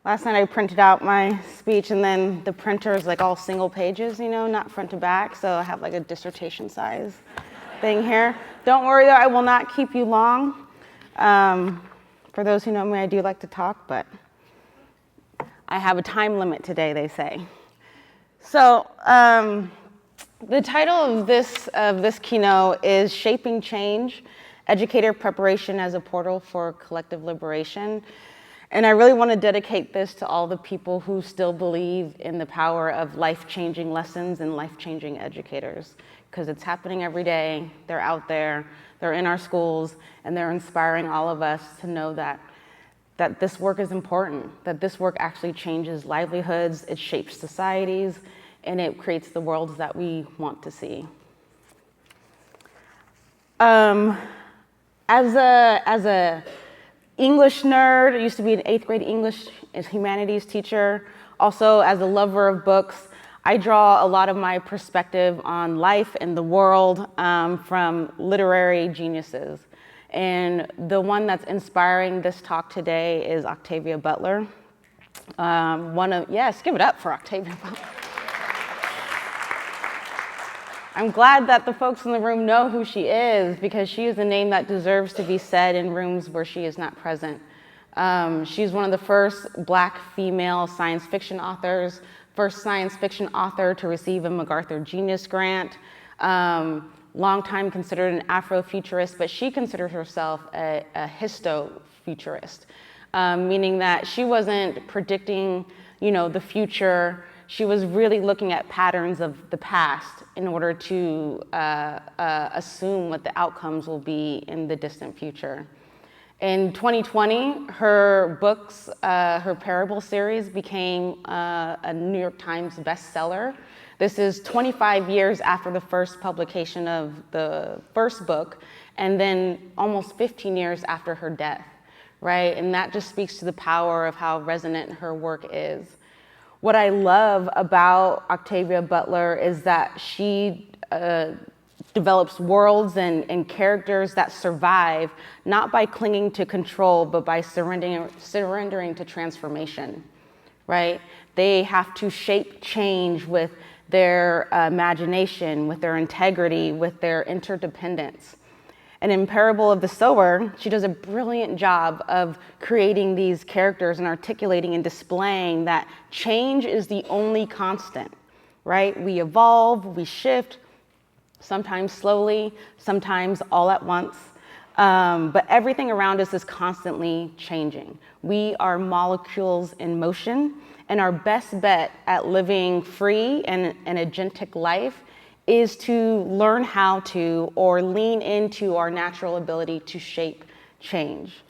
Last night I printed out my speech, and then the printer is like all single pages, you know, not front to back, so I have like a dissertation size thing here. Don't worry though, I will not keep you long. For those who know me, I do like to talk, but I have a time limit today, they say. So the title of this keynote is Shaping Change, Educator Preparation as a Portal for Collective Liberation. And I really want to dedicate this to all the people who still believe in the power of life-changing lessons and life-changing educators, because it's happening every day. They're out there, they're in our schools, and they're inspiring all of us to know that this work is important, that this work actually changes livelihoods, it shapes societies, and it creates the worlds that we want to see. As a English nerd, I used to be an 8th grade English and humanities teacher. Also, as a lover of books, I draw a lot of my perspective on life and the world from literary geniuses. And the one that's inspiring this talk today is Octavia Butler. Yes, give it up for Octavia Butler. I'm glad that the folks in the room know who she is, because she is a name that deserves to be said in rooms where she is not present. She's one of the first Black female science fiction authors, first science fiction author to receive a MacArthur Genius Grant, long time considered an Afrofuturist, but she considers herself a histofuturist, meaning that she wasn't predicting, the future. She was really looking at patterns of the past in order to assume what the outcomes will be in the distant future. In 2020, her books, her Parable series became a New York Times bestseller. This is 25 years after the first publication of the first book, and then almost 15 years after her death, right? And that just speaks to the power of how resonant her work is. What I love about Octavia Butler is that she develops worlds and characters that survive, not by clinging to control, but by surrendering to transformation, right? They have to shape change with their imagination, with their integrity, with their interdependence. And in Parable of the Sower, she does a brilliant job of creating these characters and articulating and displaying that change is the only constant, right? We evolve, we shift, sometimes slowly, sometimes all at once. But everything around us is constantly changing. We are molecules in motion, and our best bet at living free and an agentic life is to learn how to, or lean into our natural ability to shape change.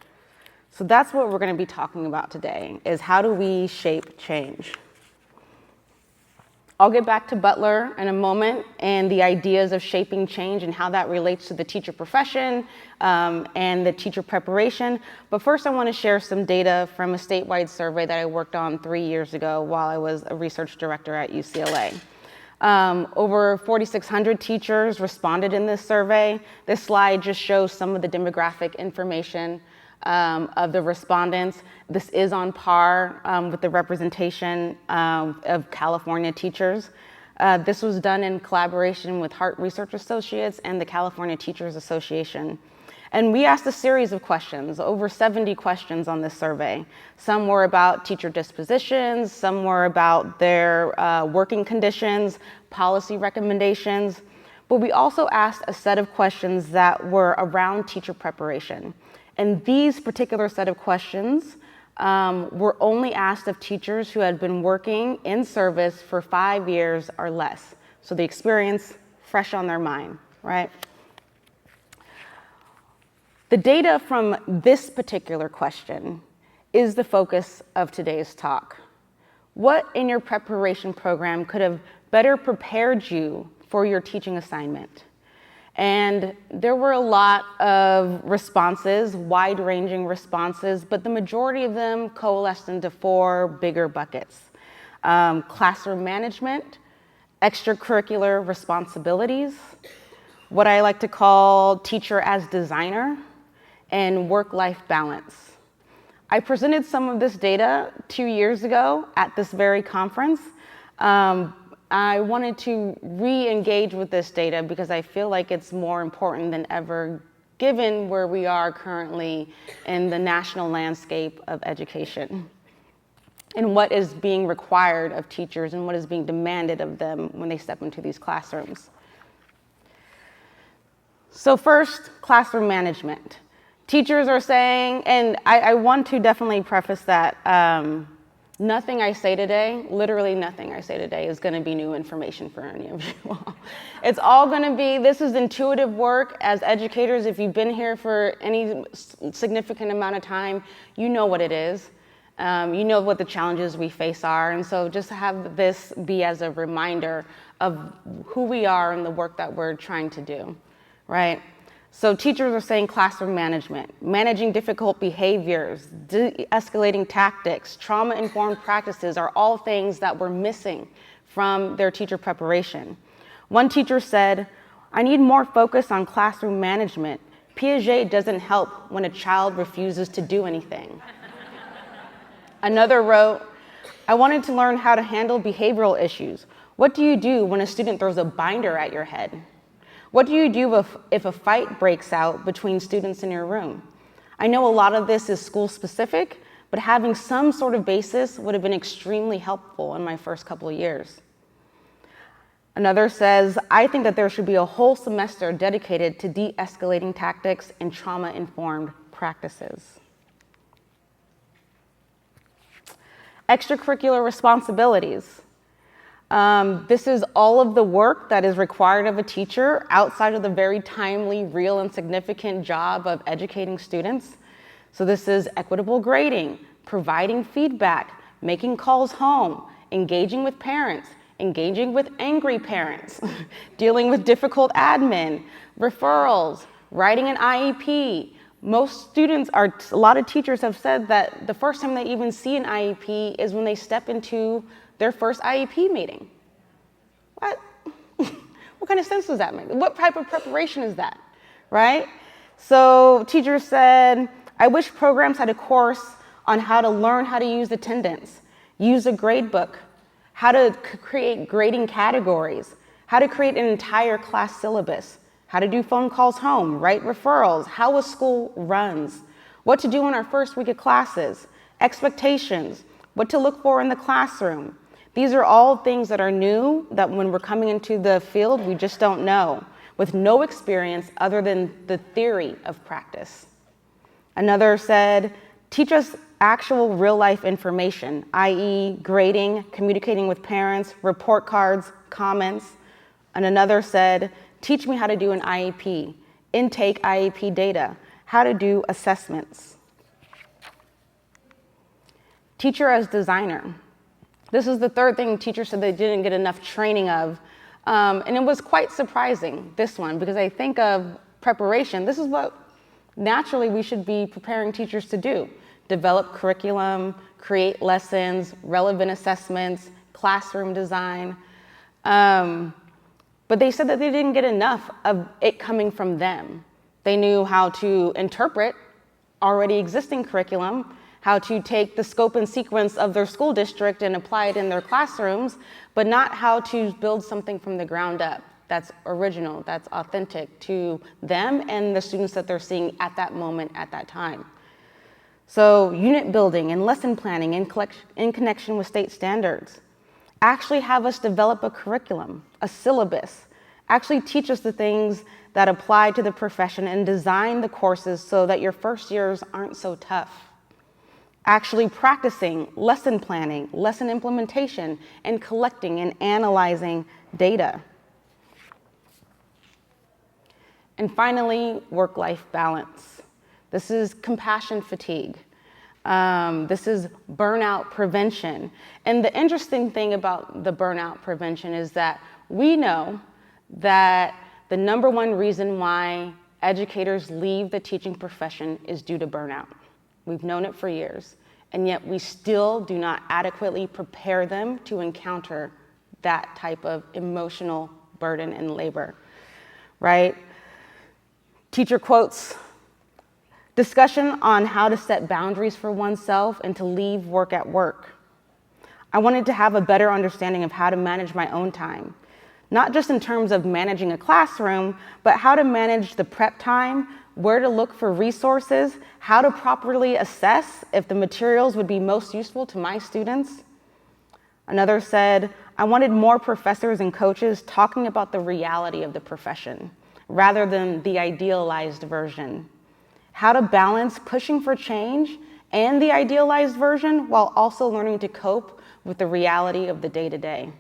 So that's what we're going to be talking about today, is how do we shape change? I'll get back to Butler in a moment and the ideas of shaping change and how that relates to the teacher profession and the teacher preparation. But first I want to share some data from a statewide survey that I worked on 3 years ago while I was a research director at UCLA. Over 4,600 teachers responded in this survey. This slide just shows some of the demographic information of the respondents. This is on par with the representation of California teachers. This was done in collaboration with Hart Research Associates and the California Teachers Association. And we asked a series of questions, over 70 questions on this survey. Some were about teacher dispositions, some were about their working conditions, policy recommendations, but we also asked a set of questions that were around teacher preparation. And these particular set of questions were only asked of teachers who had been working in service for 5 years or less. So the experience fresh on their mind, right? The data from this particular question is the focus of today's talk. What in your preparation program could have better prepared you for your teaching assignment? And there were a lot of responses, wide-ranging responses, but the majority of them coalesced into 4 bigger buckets. Classroom management, extracurricular responsibilities, what I like to call teacher as designer, and work-life balance. I presented some of this data 2 years ago at this very conference. I wanted to re-engage with this data because I feel like it's more important than ever given where we are currently in the national landscape of education and what is being required of teachers and what is being demanded of them when they step into these classrooms. So first, classroom management. Teachers are saying, and I want to definitely preface that, nothing I say today, literally nothing I say today is gonna be new information for any of you all. It's all gonna be, this is intuitive work as educators. If you've been here for any significant amount of time, you know what it is. You know what the challenges we face are. And so just have this be as a reminder of who we are and the work that we're trying to do, right? So teachers are saying classroom management, managing difficult behaviors, de-escalating tactics, trauma-informed practices are all things that were missing from their teacher preparation. One teacher said, "I need more focus on classroom management. Piaget doesn't help when a child refuses to do anything." Another wrote, "I wanted to learn how to handle behavioral issues. What do you do when a student throws a binder at your head? What do you do if a fight breaks out between students in your room? I know a lot of this is school specific, but having some sort of basis would have been extremely helpful in my first couple of years." Another says, "I think that there should be a whole semester dedicated to de-escalating tactics and trauma-informed practices." Extracurricular responsibilities. This is all of the work that is required of a teacher outside of the very timely, real, and significant job of educating students. So this is equitable grading, providing feedback, making calls home, engaging with parents, engaging with angry parents, dealing with difficult admin, referrals, writing an IEP. A lot of teachers have said that the first time they even see an IEP is when they step into their first IEP meeting. What? What kind of sense does that make? What type of preparation is that, right? So teachers said, "I wish programs had a course on how to learn how to use attendance, use a grade book, how to create grading categories, how to create an entire class syllabus, how to do phone calls home, write referrals, how a school runs, what to do in our first week of classes, expectations, what to look for in the classroom." These are all things that are new that when we're coming into the field, we just don't know, with no experience other than the theory of practice. Another said, "Teach us actual real life information, i.e. grading, communicating with parents, report cards, comments." And another said, "Teach me how to do an IEP, intake IEP data, how to do assessments." Teacher as designer. This is the third thing teachers said they didn't get enough training of. And it was quite surprising, this one, because I think of preparation. This is what naturally we should be preparing teachers to do. Develop curriculum, create lessons, relevant assessments, classroom design. But they said that they didn't get enough of it coming from them. They knew how to interpret already existing curriculum, how to take the scope and sequence of their school district and apply it in their classrooms, but not how to build something from the ground up that's original, that's authentic to them and the students that they're seeing at that moment, at that time. So unit building and lesson planning in connection with state standards. Actually have us develop a curriculum, a syllabus, actually teach us the things that apply to the profession and design the courses so that your first years aren't so tough. Actually practicing lesson planning, lesson implementation, and collecting and analyzing data. And finally, work-life balance. This is compassion fatigue. This is burnout prevention. And the interesting thing about the burnout prevention is that we know that the number one reason why educators leave the teaching profession is due to burnout. We've known it for years, and yet we still do not adequately prepare them to encounter that type of emotional burden and labor, right? Teacher quotes, Discussion on how to set boundaries for oneself and to leave work at work. I wanted to have a better understanding of how to manage my own time, not just in terms of managing a classroom, but how to manage the prep time, where to look for resources, how to properly assess if the materials would be most useful to my students. Another said, I wanted more professors and coaches talking about the reality of the profession, rather than the idealized version. How to balance pushing for change and the idealized version while also learning to cope with the reality of the day-to-day.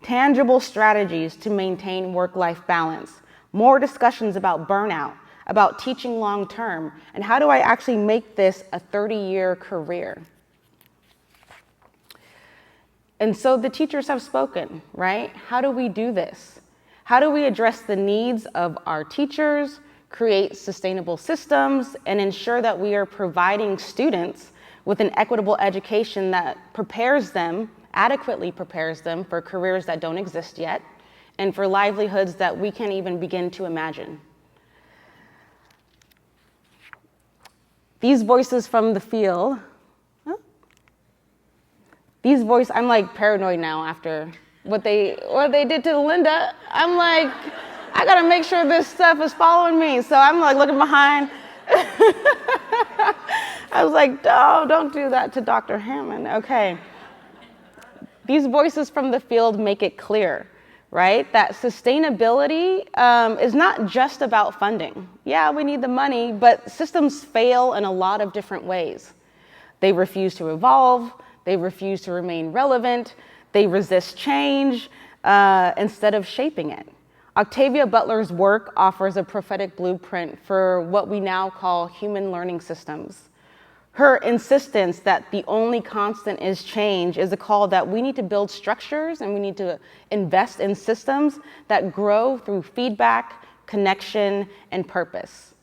Tangible strategies to maintain work-life balance. More discussions about burnout, about teaching long-term, and how do I actually make this a 30-year career? And so the teachers have spoken, right? How do we do this? How do we address the needs of our teachers, create sustainable systems, and ensure that we are providing students with an equitable education that adequately prepares them for careers that don't exist yet, and for livelihoods that we can't even begin to imagine? These voices from the field, I'm like paranoid now after what they did to Linda. I'm like, I gotta make sure this stuff is following me. So I'm like looking behind. I was like, oh, don't do that to Dr. Hammond. Okay. These voices from the field make it clear, right? That sustainability is not just about funding. Yeah, we need the money, but systems fail in a lot of different ways. They refuse to evolve. They refuse to remain relevant. They resist change instead of shaping it. Octavia Butler's work offers a prophetic blueprint for what we now call human learning systems. Her insistence that the only constant is change is a call that we need to build structures and we need to invest in systems that grow through feedback, connection, and purpose.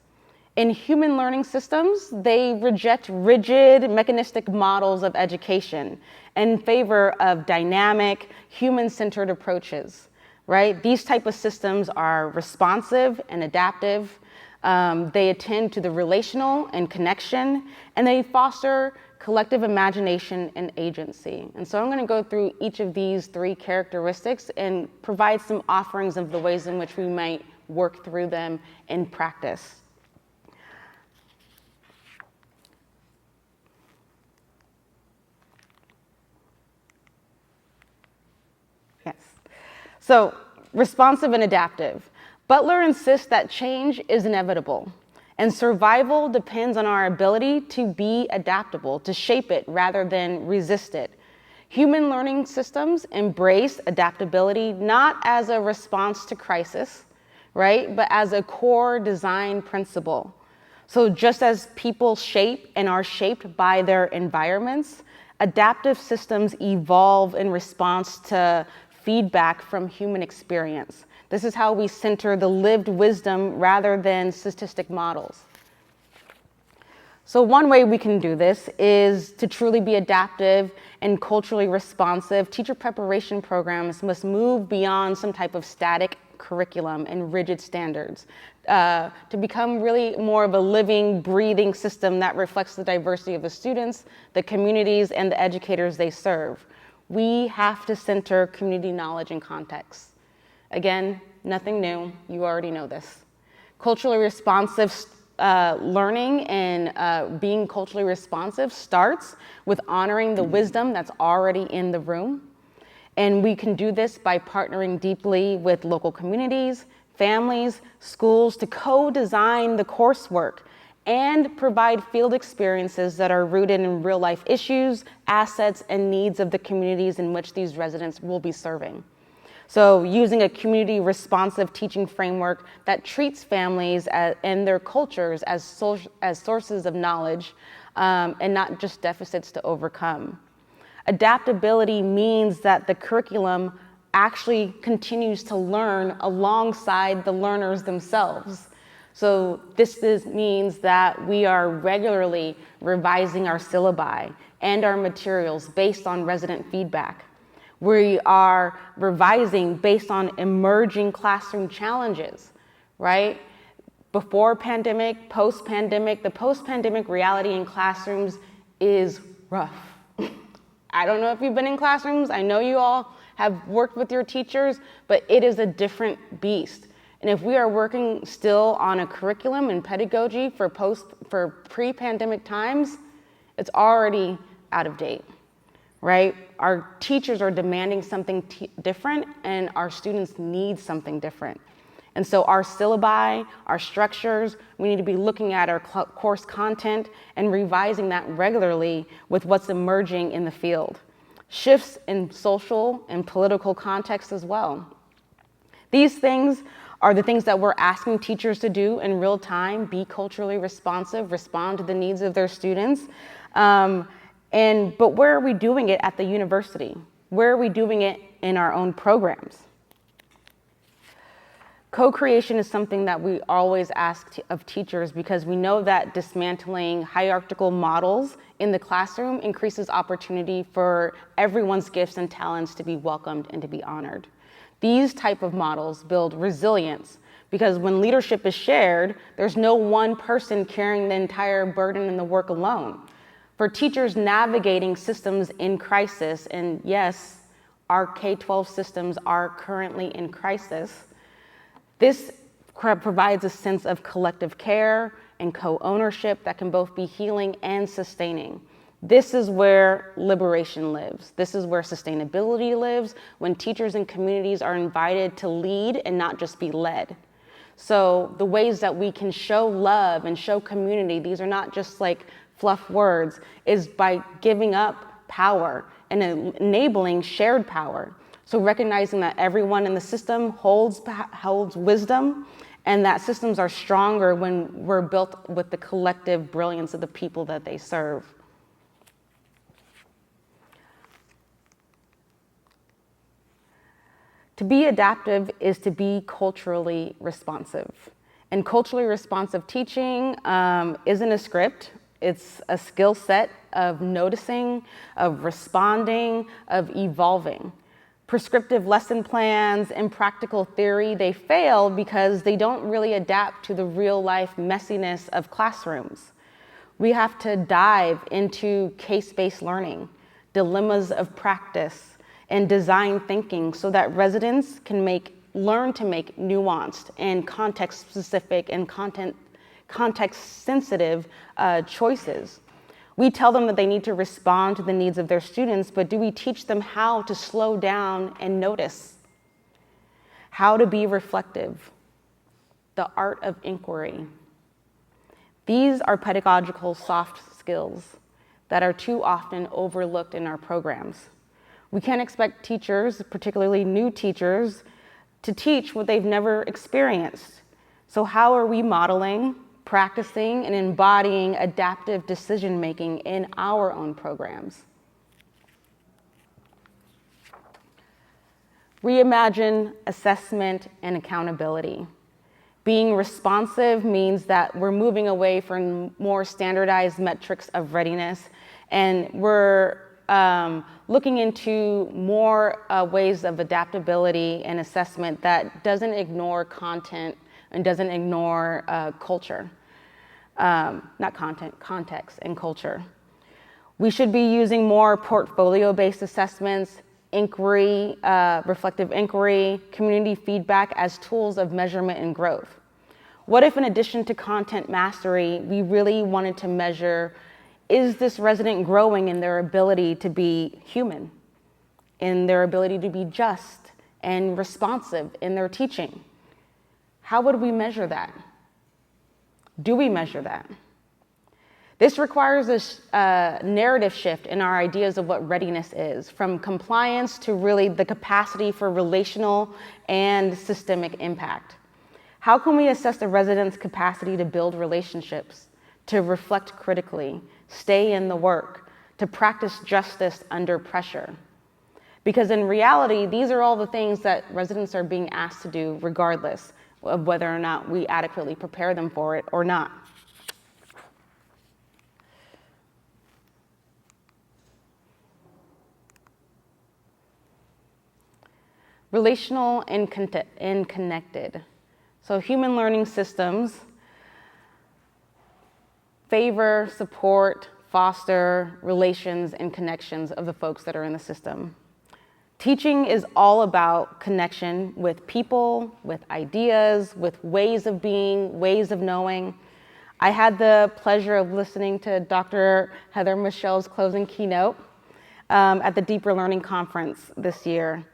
In human learning systems, they reject rigid, mechanistic models of education in favor of dynamic, human-centered approaches. Right? These type of systems are responsive and adaptive. They attend to the relational and connection, and they foster collective imagination and agency. And so I'm going to go through each of these 3 characteristics and provide some offerings of the ways in which we might work through them in practice. Yes. So, responsive and adaptive. Butler insists that change is inevitable, and survival depends on our ability to be adaptable, to shape it rather than resist it. Human learning systems embrace adaptability not as a response to crisis, right, but as a core design principle. So just as people shape and are shaped by their environments, adaptive systems evolve in response to feedback from human experience. This is how we center the lived wisdom rather than statistic models. So one way we can do this is to truly be adaptive and culturally responsive. Teacher preparation programs must move beyond some type of static curriculum and rigid standards to become really more of a living, breathing system that reflects the diversity of the students, the communities, and the educators they serve. We have to center community knowledge and context. Again, nothing new. You already know this. Culturally responsive learning and being culturally responsive starts with honoring the wisdom that's already in the room. And we can do this by partnering deeply with local communities, families, schools to co-design the coursework and provide field experiences that are rooted in real-life issues, assets, and needs of the communities in which these residents will be serving. So using a community-responsive teaching framework that treats families and their cultures as sources of knowledge and not just deficits to overcome. Adaptability means that the curriculum actually continues to learn alongside the learners themselves. So this means that we are regularly revising our syllabi and our materials based on resident feedback. We are revising based on emerging classroom challenges, right? before pandemic, post-pandemic. The post-pandemic reality in classrooms is rough. I don't know if you've been in classrooms. I know you all have worked with your teachers, but it is a different beast. And if we are working still on a curriculum and pedagogy for pre-pandemic times, it's already out of date, right? Our teachers are demanding something different, and our students need something different. And so our syllabi, our structures, we need to be looking at our course content and revising that regularly with what's emerging in the field. Shifts in social and political context as well. These things are the things that we're asking teachers to do in real time: be culturally responsive, respond to the needs of their students. But where are we doing it at the university? Where are we doing it in our own programs? Co-creation is something that we always ask of teachers, because we know that dismantling hierarchical models in the classroom increases opportunity for everyone's gifts and talents to be welcomed and to be honored. These type of models build resilience, because when leadership is shared, there's no one person carrying the entire burden and the work alone. For teachers navigating systems in crisis, and yes, our K-12 systems are currently in crisis, this provides a sense of collective care and co-ownership that can both be healing and sustaining. This is where liberation lives. This is where sustainability lives, when teachers and communities are invited to lead and not just be led. So the ways that we can show love and show community, these are not just like fluff words, is by giving up power and enabling shared power. So recognizing that everyone in the system holds wisdom, and that systems are stronger when we're built with the collective brilliance of the people that they serve. To be adaptive is to be culturally responsive. And culturally responsive teaching isn't a script. It's a skill set of noticing, of responding, of evolving. Prescriptive lesson plans and practical theory, they fail because they don't really adapt to the real life messiness of classrooms. We have to dive into case-based learning, dilemmas of practice, and design thinking so that residents can learn to make nuanced and context-specific and context-sensitive choices. We tell them that they need to respond to the needs of their students, but do we teach them how to slow down and notice? How to be reflective? The art of inquiry. These are pedagogical soft skills that are too often overlooked in our programs. We can't expect teachers, particularly new teachers, to teach what they've never experienced. So how are we modeling, practicing, and embodying adaptive decision-making in our own programs? Reimagine assessment and accountability. Being responsive means that we're moving away from more standardized metrics of readiness, and we're looking into more ways of adaptability and assessment that doesn't ignore content and doesn't ignore culture. Not content, context and culture. We should be using more portfolio-based assessments, inquiry, reflective inquiry, community feedback as tools of measurement and growth. What if, in addition to content mastery, we really wanted to measure, is this resident growing in their ability to be human, in their ability to be just and responsive in their teaching? How would we measure that? Do we measure that? This requires a narrative shift in our ideas of what readiness is, from compliance to really the capacity for relational and systemic impact. How can we assess the residents' capacity to build relationships, to reflect critically, stay in the work, to practice justice under pressure? Because in reality, these are all the things that residents are being asked to do regardless of whether or not we adequately prepare them for it or not. Relational and connected. So human learning systems favor, support, foster relations and connections of the folks that are in the system. Teaching is all about connection with people, with ideas, with ways of being, ways of knowing. I had the pleasure of listening to Dr. Heather Michelle's closing keynote at the Deeper Learning Conference this year.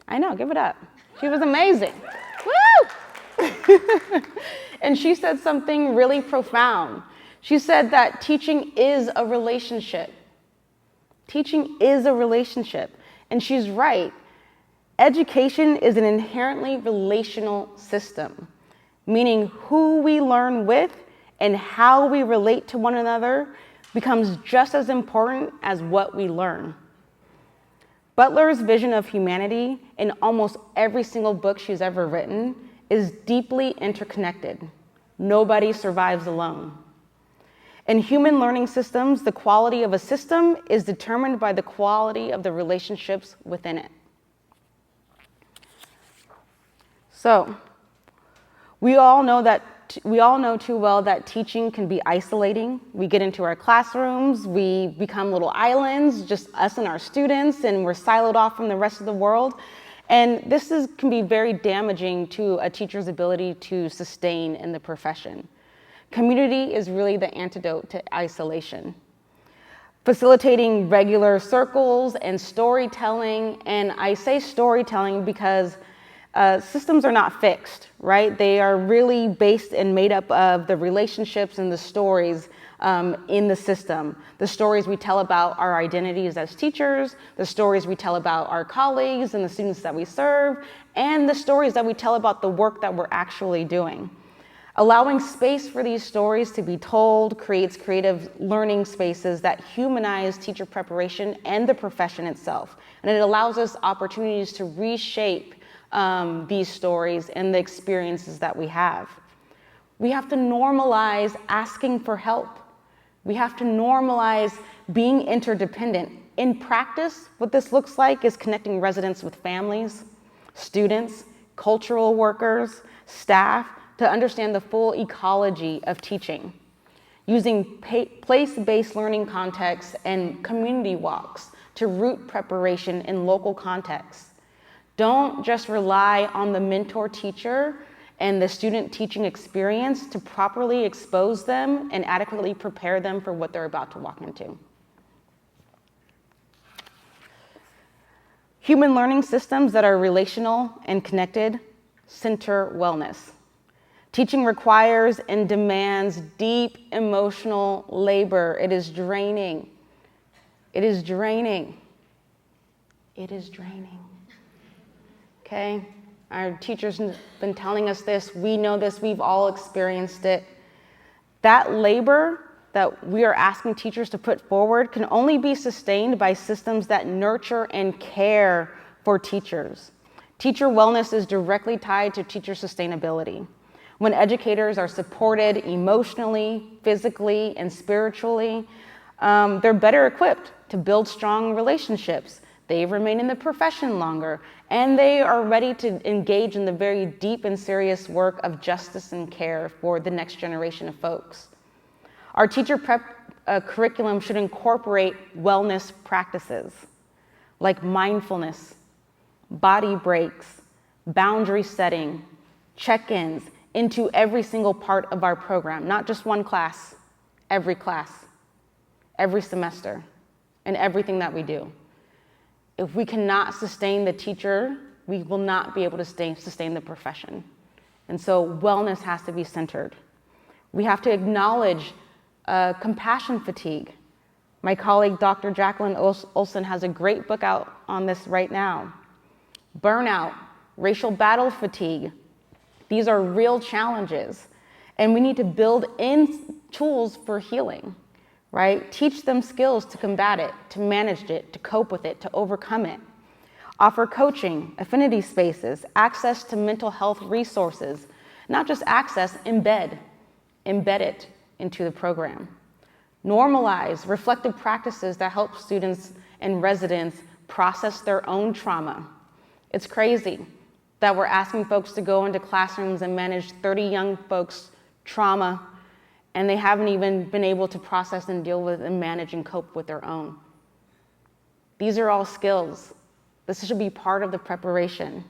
I know, give it up. She was amazing. Woo! And she said something really profound. She said that teaching is a relationship. Teaching is a relationship. And she's right. Education is an inherently relational system, meaning who we learn with and how we relate to one another becomes just as important as what we learn. Butler's vision of humanity in almost every single book she's ever written is deeply interconnected. Nobody survives alone. In human learning systems, the quality of a system is determined by the quality of the relationships within it. So, we all know too well that teaching can be isolating. We get into our classrooms, we become little islands, just us and our students, and we're siloed off from the rest of the world. And this can be very damaging to a teacher's ability to sustain in the profession. Community is really the antidote to isolation. Facilitating regular circles and storytelling, and I say storytelling because systems are not fixed, right? They are really based and made up of the relationships and the stories in the system. The stories we tell about our identities as teachers, the stories we tell about our colleagues and the students that we serve, and the stories that we tell about the work that we're actually doing. Allowing space for these stories to be told creates creative learning spaces that humanize teacher preparation and the profession itself. And it allows us opportunities to reshape these stories and the experiences that we have. We have to normalize asking for help. We have to normalize being interdependent. In practice, what this looks like is connecting residents with families, students, cultural workers, staff, to understand the full ecology of teaching, using place-based learning contexts and community walks to root preparation in local contexts. Don't just rely on the mentor teacher and the student teaching experience to properly expose them and adequately prepare them for what they're about to walk into. Human learning systems that are relational and connected center wellness. Teaching requires and demands deep emotional labor. It is draining. It is draining. It is draining. Okay? Our teachers have been telling us this. We know this. We've all experienced it. That labor that we are asking teachers to put forward can only be sustained by systems that nurture and care for teachers. Teacher wellness is directly tied to teacher sustainability. When educators are supported emotionally, physically, and spiritually, they're better equipped to build strong relationships. They remain in the profession longer, and they are ready to engage in the very deep and serious work of justice and care for the next generation of folks. Our teacher prep curriculum should incorporate wellness practices like mindfulness, body breaks, boundary setting, check-ins, into every single part of our program, not just one class, every semester, and everything that we do. If we cannot sustain the teacher, we will not be able to sustain the profession. And so wellness has to be centered. We have to acknowledge compassion fatigue. My colleague, Dr. Jacqueline Olson, has a great book out on this right now. Burnout, racial battle fatigue. These are real challenges, and we need to build in tools for healing, right? Teach them skills to combat it, to manage it, to cope with it, to overcome it. Offer coaching, affinity spaces, access to mental health resources, not just access, embed it into the program. Normalize reflective practices that help students and residents process their own trauma. It's crazy that we're asking folks to go into classrooms and manage 30 young folks' trauma and they haven't even been able to process and deal with and manage and cope with their own. These are all skills. This should be part of the preparation.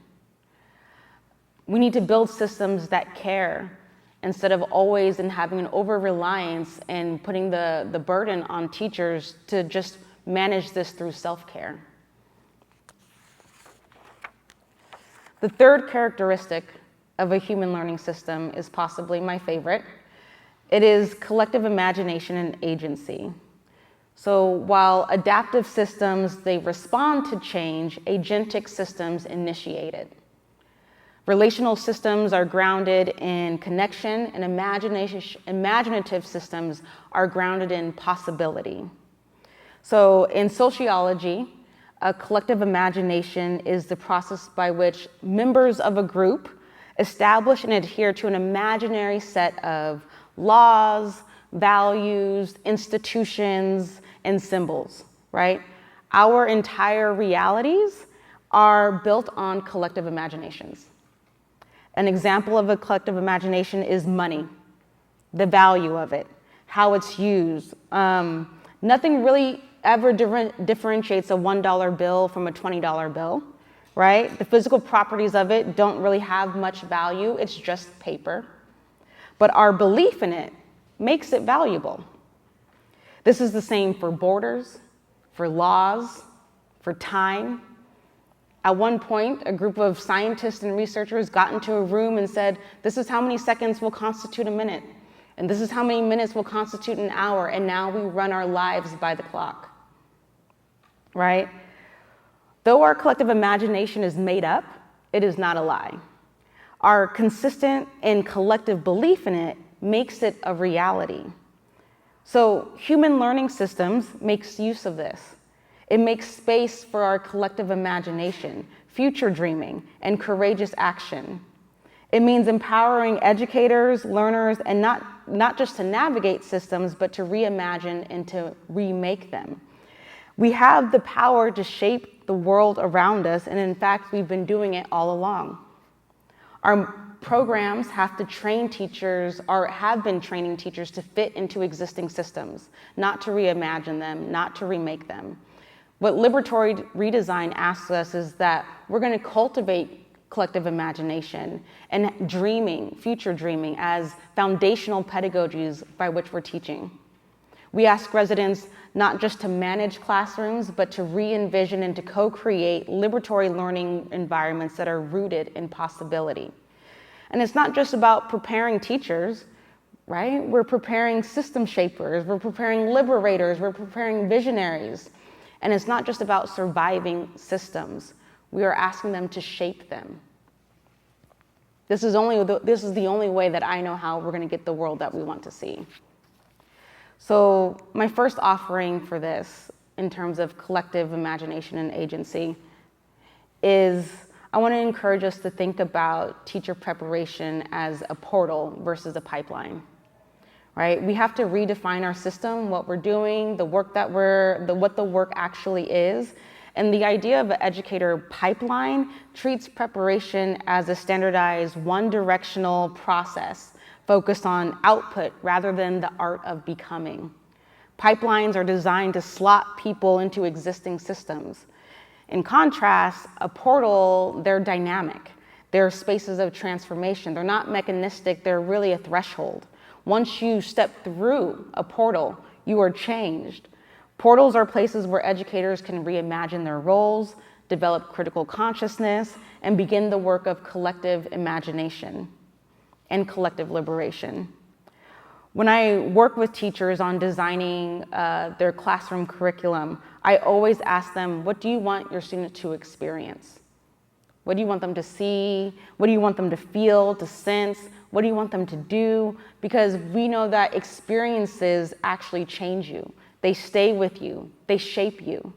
We need to build systems that care instead of always having an over-reliance and putting the burden on teachers to just manage this through self-care. The third characteristic of a human learning system is possibly my favorite. It is collective imagination and agency. So while adaptive systems, they respond to change, agentic systems initiate it. Relational systems are grounded in connection, and imaginative systems are grounded in possibility. So in sociology, a collective imagination is the process by which members of a group establish and adhere to an imaginary set of laws, values, institutions, and symbols, right? Our entire realities are built on collective imaginations. An example of a collective imagination is money, the value of it, how it's used. Nothing really ever differentiates a $1 bill from a $20 bill, right? The physical properties of it don't really have much value. It's just paper. But our belief in it makes it valuable. This is the same for borders, for laws, for time. At one point, a group of scientists and researchers got into a room and said, this is how many seconds will constitute a minute, and this is how many minutes will constitute an hour, and now we run our lives by the clock, right? Though our collective imagination is made up, it is not a lie. Our consistent and collective belief in it makes it a reality. So human learning systems makes use of this. It makes space for our collective imagination, future dreaming, and courageous action. It means empowering educators, learners, and not just to navigate systems, but to reimagine and to remake them. We have the power to shape the world around us, and in fact, we've been doing it all along. Our programs have to train teachers, or have been training teachers to fit into existing systems, not to reimagine them, not to remake them. What liberatory redesign asks us is that we're going to cultivate collective imagination and dreaming, future dreaming, as foundational pedagogies by which we're teaching. We ask residents not just to manage classrooms, but to re-envision and to co-create liberatory learning environments that are rooted in possibility. And it's not just about preparing teachers, right? We're preparing system shapers, we're preparing liberators, we're preparing visionaries. And it's not just about surviving systems. We are asking them to shape them. This is the only way that I know how we're going to get the world that we want to see. So my first offering for this, in terms of collective imagination and agency, is I want to encourage us to think about teacher preparation as a portal versus a pipeline. Right? We have to redefine our system, what we're doing, what the work actually is. And the idea of an educator pipeline treats preparation as a standardized, one-directional process focused on output rather than the art of becoming. Pipelines are designed to slot people into existing systems. In contrast, a portal, they're dynamic. They're spaces of transformation. They're not mechanistic, they're really a threshold. Once you step through a portal, you are changed. Portals are places where educators can reimagine their roles, develop critical consciousness, and begin the work of collective imagination and collective liberation. When I work with teachers on designing their classroom curriculum, I always ask them, what do you want your students to experience? What do you want them to see? What do you want them to feel, to sense? What do you want them to do? Because we know that experiences actually change you. They stay with you. They shape you.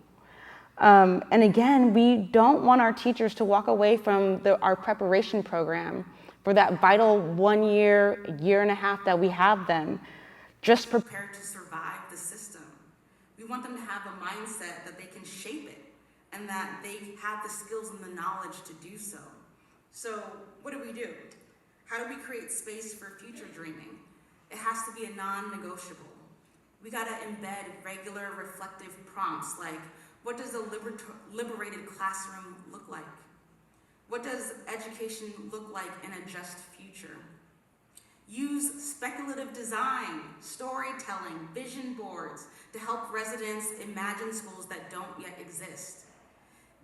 And again, we don't want our teachers to walk away from our preparation program for that vital 1 year, year and a half that we have them, just prepared to survive the system. We want them to have a mindset that they can shape it and that they have the skills and the knowledge to do so. So what do? How do we create space for future dreaming? It has to be a non-negotiable. We gotta embed regular reflective prompts like, what does a liberated classroom look like? What does education look like in a just future? Use speculative design, storytelling, vision boards to help residents imagine schools that don't yet exist.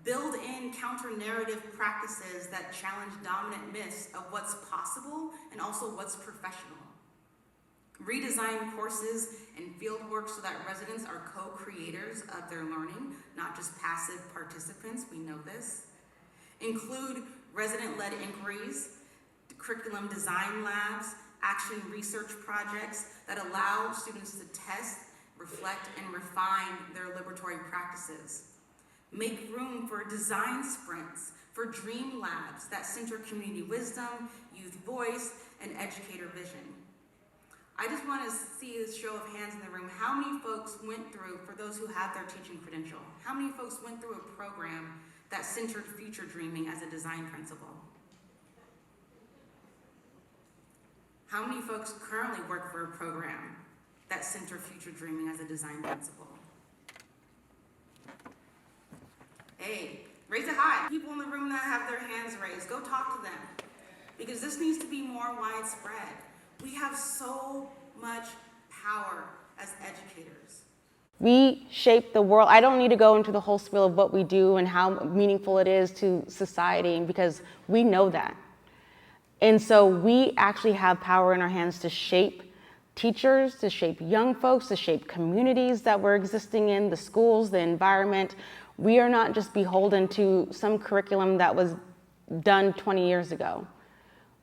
Build in counter-narrative practices that challenge dominant myths of what's possible and also what's professional. Redesign courses and fieldwork so that residents are co-creators of their learning, not just passive participants, we know this. Include resident-led inquiries, curriculum design labs, action research projects that allow students to test, reflect, and refine their liberatory practices. Make room for design sprints, for dream labs that center community wisdom, youth voice, and educator vision. I just want to see a show of hands in the room. How many folks went through, for those who have their teaching credential, how many folks went through a program that centered future dreaming as a design principle? How many folks currently work for a program that center future dreaming as a design principle? Hey, raise it high. People in the room that have their hands raised, go talk to them. Because this needs to be more widespread. We have so much power as educators. We shape the world. I don't need to go into the whole spiel of what we do and how meaningful it is to society because we know that. And so we actually have power in our hands to shape teachers, to shape young folks, to shape communities that we're existing in, the schools, the environment. We are not just beholden to some curriculum that was done 20 years ago.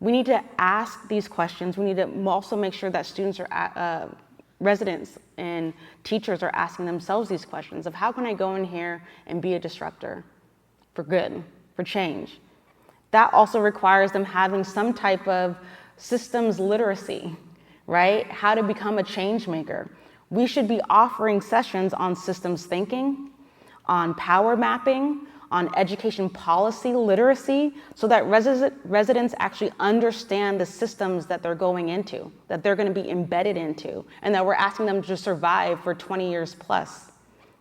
We need to ask these questions. We need to also make sure that students are, residents and teachers are asking themselves these questions of how can I go in here and be a disruptor for good, for change? That also requires them having some type of systems literacy, right? How to become a change maker. We should be offering sessions on systems thinking, on power mapping, on education policy literacy, so that residents actually understand the systems that they're going into, that they're going to be embedded into, and that we're asking them to survive for 20 years plus,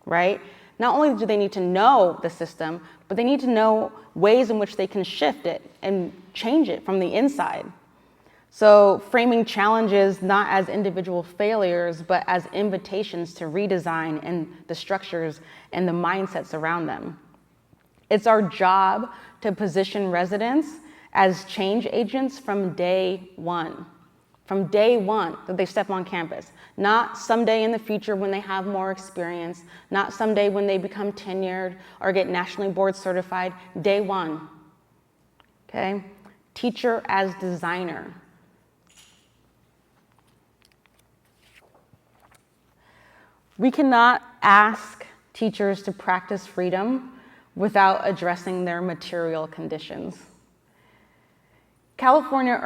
right? Not only do they need to know the system, but they need to know ways in which they can shift it and change it from the inside. So framing challenges not as individual failures, but as invitations to redesign and the structures and the mindsets around them. It's our job to position residents as change agents from day one that they step on campus. Not someday in the future when they have more experience, not someday when they become tenured or get nationally board certified, day one, okay? Teacher as designer. We cannot ask teachers to practice freedom without addressing their material conditions. California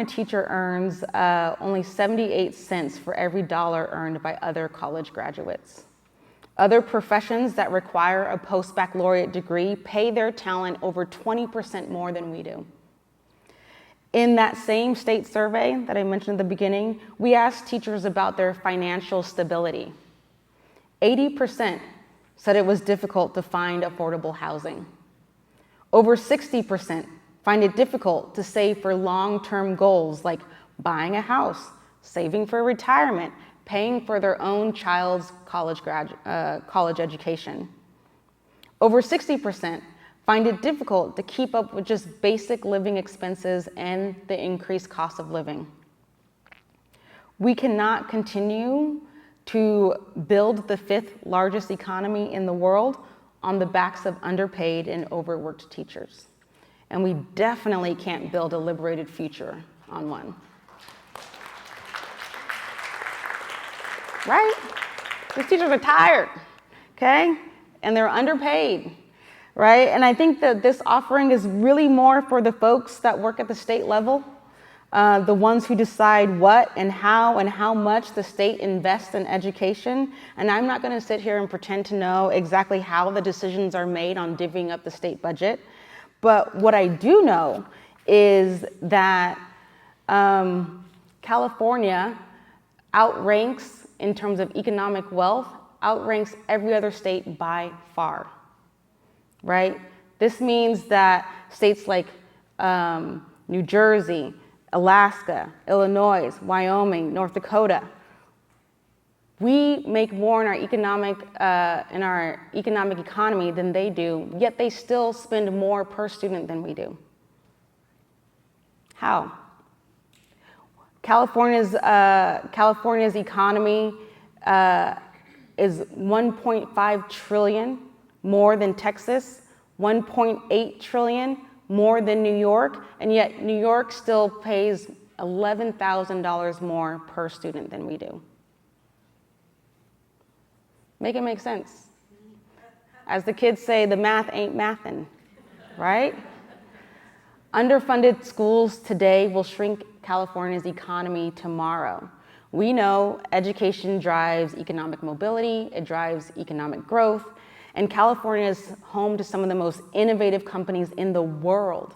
teacher earns only 78 cents for every dollar earned by other college graduates. Other professions that require a post-baccalaureate degree pay their talent over 20% more than we do. In that same state survey that I mentioned at the beginning, we asked teachers about their financial stability. 80% said it was difficult to find affordable housing. Over 60% find it difficult to save for long-term goals like buying a house, saving for retirement, paying for their own child's college education. Over 60% find it difficult to keep up with just basic living expenses and the increased cost of living. We cannot continue to build the 5th largest economy in the world on the backs of underpaid and overworked teachers. And we definitely can't build a liberated future on one. Right? These teachers are tired, okay? And they're underpaid, right? And I think that this offering is really more for the folks that work at the state level, the ones who decide what and how much the state invests in education. And I'm not gonna sit here and pretend to know exactly how the decisions are made on divvying up the state budget. But what I do know is that California outranks, in terms of economic wealth, outranks every other state by far, right? This means that states like New Jersey, Alaska, Illinois, Wyoming, North Dakota, we make more in our economic economy than they do, yet they still spend more per student than we do. How? California's economy is 1.5 trillion more than Texas, 1.8 trillion more than New York, and yet New York still pays $11,000 more per student than we do. Make it make sense. As the kids say, the math ain't mathin', right? Underfunded schools today will shrink California's economy tomorrow. We know education drives economic mobility, it drives economic growth, and California is home to some of the most innovative companies in the world.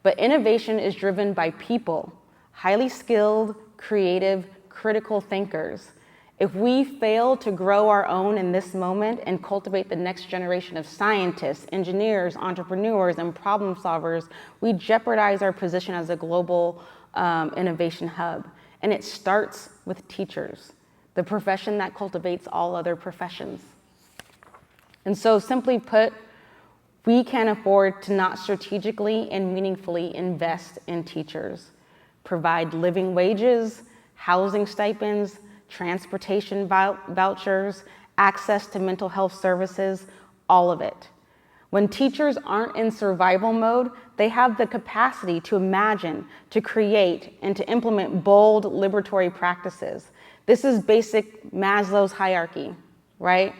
But innovation is driven by people, highly skilled, creative, critical thinkers. If we fail to grow our own in this moment and cultivate the next generation of scientists, engineers, entrepreneurs, and problem solvers, we jeopardize our position as a global innovation hub. And it starts with teachers, the profession that cultivates all other professions. And so simply put, we can't afford to not strategically and meaningfully invest in teachers, provide living wages, housing stipends, transportation vouchers, access to mental health services, all of it. When teachers aren't in survival mode, they have the capacity to imagine, to create, and to implement bold liberatory practices. This is basic Maslow's hierarchy, right?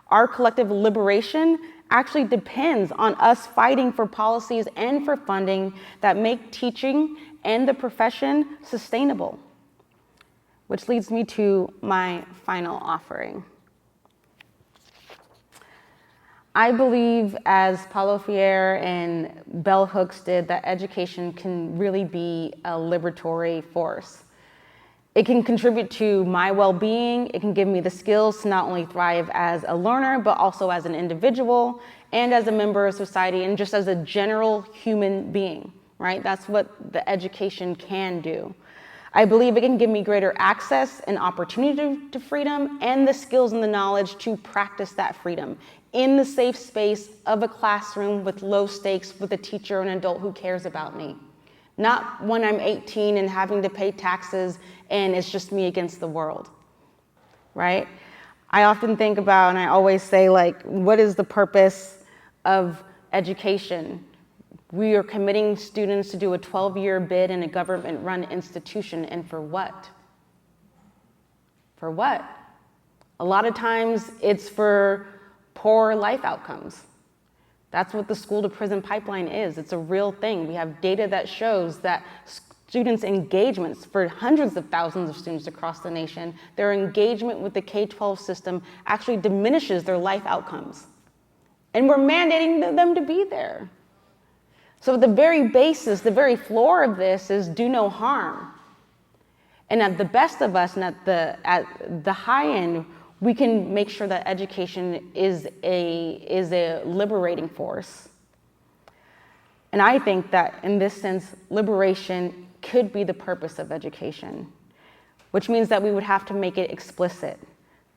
Our collective liberation actually depends on us fighting for policies and for funding that make teaching and the profession sustainable. Which leads me to my final offering. I believe, as Paulo Freire and Bell Hooks did, that education can really be a liberatory force. It can contribute to my well-being. It can give me the skills to not only thrive as a learner, but also as an individual and as a member of society and just as a general human being, right? That's what the education can do. I believe it can give me greater access and opportunity to freedom and the skills and the knowledge to practice that freedom in the safe space of a classroom with low stakes with a teacher or an adult who cares about me. Not when I'm 18 and having to pay taxes and it's just me against the world, right? I often think about, and I always say, like, what is the purpose of education? We are committing students to do a 12-year bid in a government-run institution, and for what? For what? A lot of times it's for poor life outcomes. That's what the school-to-prison pipeline is. It's a real thing. We have data that shows that students' engagements for hundreds of thousands of students across the nation, their engagement with the K-12 system actually diminishes their life outcomes. And we're mandating them to be there. So the very basis, the very floor of this is do no harm. And at the best of us and at the high end, we can make sure that education is a liberating force. And I think that in this sense, liberation could be the purpose of education, which means that we would have to make it explicit.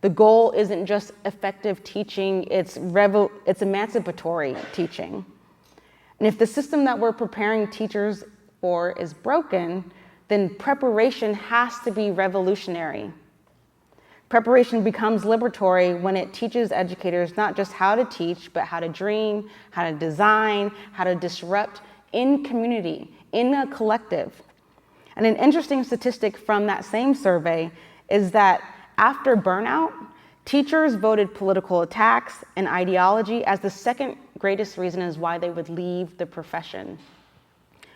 The goal isn't just effective teaching, it's emancipatory teaching. And if the system that we're preparing teachers for is broken, then preparation has to be revolutionary. Preparation becomes liberatory when it teaches educators not just how to teach, but how to dream, how to design, how to disrupt in community, in a collective. And an interesting statistic from that same survey is that after burnout, teachers voted political attacks and ideology as the second greatest reason is why they would leave the profession,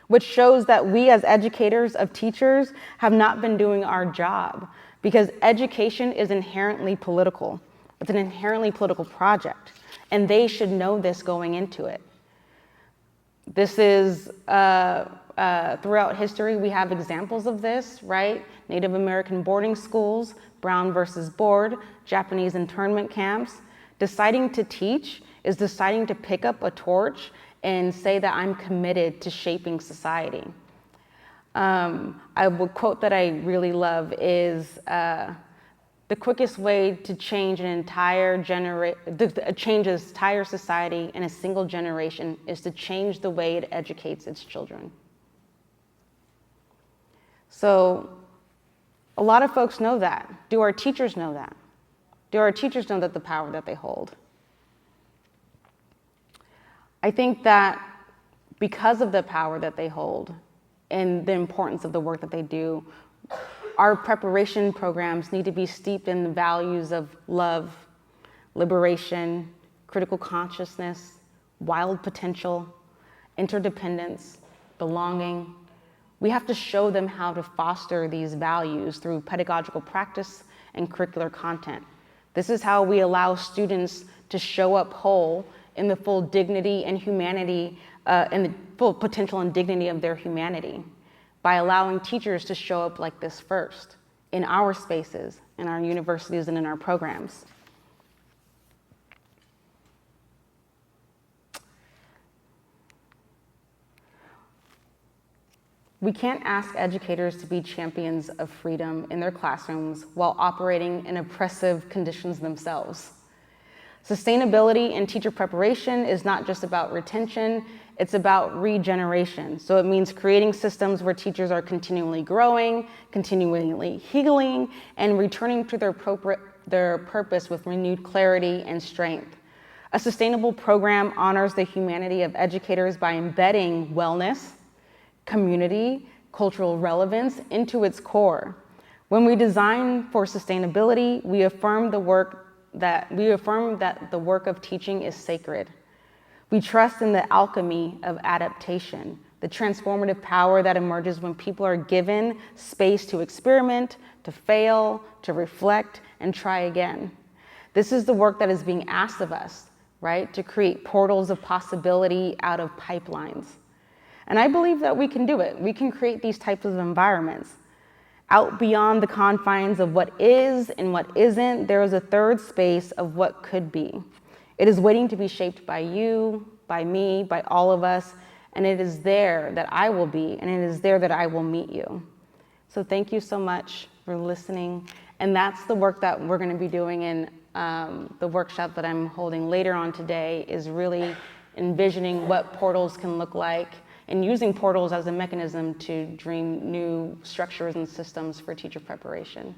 which shows that we as educators of teachers have not been doing our job because education is inherently political. It's an inherently political project, and they should know this going into it. This is throughout history, we have examples of this, right? Native American boarding schools, Brown versus Board, Japanese internment camps. Deciding to teach is deciding to pick up a torch and say that I'm committed to shaping society. A quote that I really love is, the quickest way to change an entire society in a single generation is to change the way it educates its children. So a lot of folks know that. Do our teachers know that? Do our teachers know that the power that they hold? I think that because of the power that they hold and the importance of the work that they do, our preparation programs need to be steeped in the values of love, liberation, critical consciousness, wild potential, interdependence, belonging. We have to show them how to foster these values through pedagogical practice and curricular content. This is how we allow students to show up whole in the full dignity and humanity, and the full potential and dignity of their humanity, by allowing teachers to show up like this first in our spaces, in our universities, and in our programs. We can't ask educators to be champions of freedom in their classrooms while operating in oppressive conditions themselves. Sustainability in teacher preparation is not just about retention, it's about regeneration. So it means creating systems where teachers are continually growing, continually healing, and returning to their purpose with renewed clarity and strength. A sustainable program honors the humanity of educators by embedding wellness, community, cultural relevance into its core. When we design for sustainability, we affirm that the work of teaching is sacred. We trust in the alchemy of adaptation, the transformative power that emerges when people are given space to experiment, to fail, to reflect, and try again. This is the work that is being asked of us, right? To create portals of possibility out of pipelines. And I believe that we can do it. We can create these types of environments. Out beyond the confines of what is and what isn't, there is a third space of what could be. It is waiting to be shaped by you, by me, by all of us, and it is there that I will be, and it is there that I will meet you. So thank you so much for listening. And that's the work that we're going to be doing in the workshop that I'm holding later on today, is really envisioning what portals can look like and using portals as a mechanism to dream new structures and systems for teacher preparation.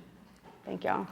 Thank y'all.